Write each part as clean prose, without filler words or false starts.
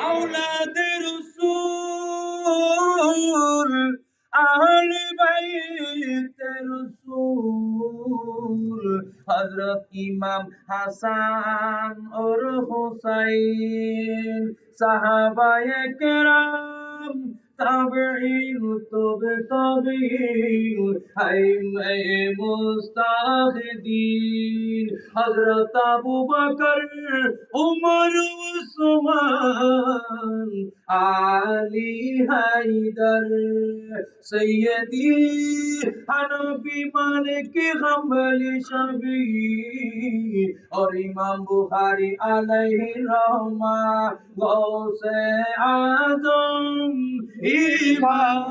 আওলাদে রাসূল আহলে বাইতে রাসূল হযরত ইমাম হাসান और হুসাইন সাহাবায়ে কেরাম তাবেঈন তবে তাবেঈন আইম্মায়ে মুজতাহিদিন হযরত আবু বকর উমর উসমান আলী হায়দার সৈয়দি হানফি মালিক হাম্বলি শাফিঈ और इमाम बुखारी अलैहि रहमा गौसे आजम इमाम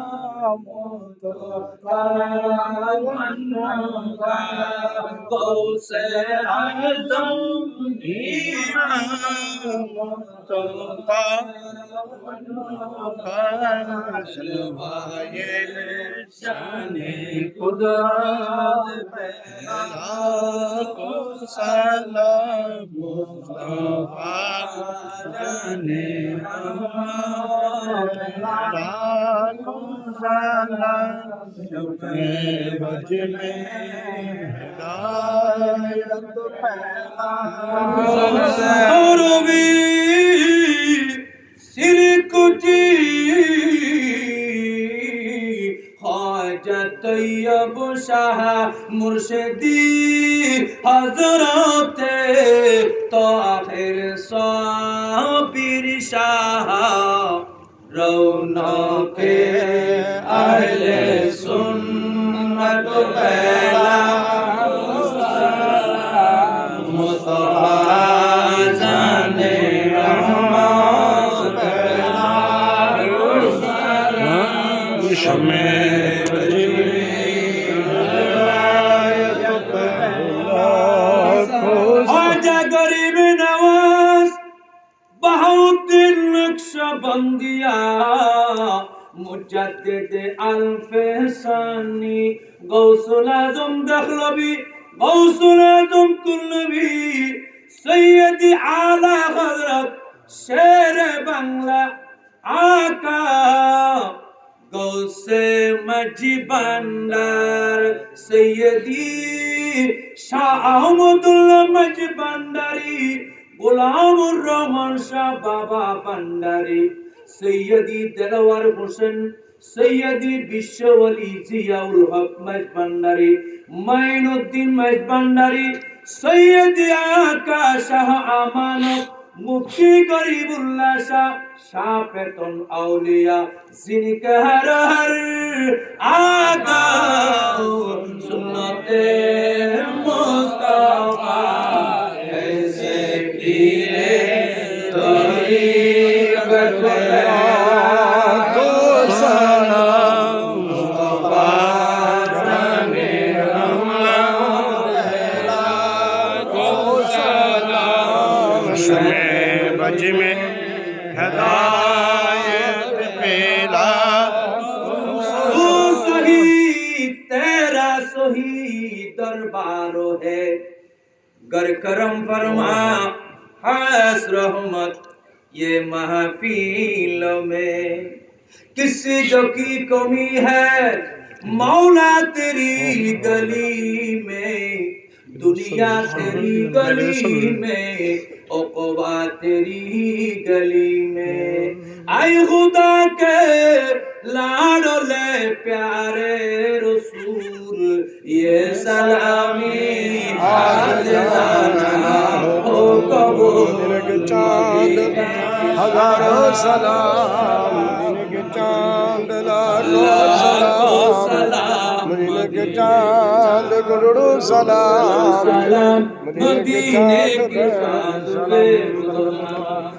गौसे आजम इमाम शलवाए शाने कुदरत को सलाम मुस्तफा जाने को सलाम शफे बज में हिदायत फैला सिरकुटी ख्वाजा तैयब शाह मुर्शिदी हजरत ताहिर साबिर शाह रौनके अहले सुन्नत पहला मुस्तफा जाने ख्वाजा गरीब नवाज बहाउद्दीन नक्शबंदिया मुजद्दिद अल-फसानी गौसुल आजम दखलवी गौसुल आजम कुल्लवी सैयदी आला हजरत शेर बांग्ला आका गौसे मजी बंदर सैयदी शाह अहमदुल्लाह मजी बंदारी गुलामुर रहमान शाह बाबा बंदारी सैयदी दिलवर हुसैन सैयदी विश्ववली जियाउल हक मज बंदारी माइनुद्दीन मज बंदारी सैयदी आका शाह अमानत मुफ्ती गरीबुल्लाह शाह शाफेतुल औलिया जिनके हर हर आगा सुन्नते मुस्तफा ऐसे पीरे तरीक़त को सलाम मुस्तफा जाने रहमत को सलाम बज में हिदायत पेला तू सही तेरा सही दरबारो है गर करम फरमा हास रहमत ये महफिल में किसी जो की कमी है मौला तेरी गली में दुनिया तेरी गली में ओक़बा तेरी गली में आए खुदा के लाडले प्यारे रसूल ये सलामी आज जाना हो कबूल के चांद हजारों सलाम के चांद लाखों सलाम मदीने के चांद करोड़ों सलाम मदीने के चांद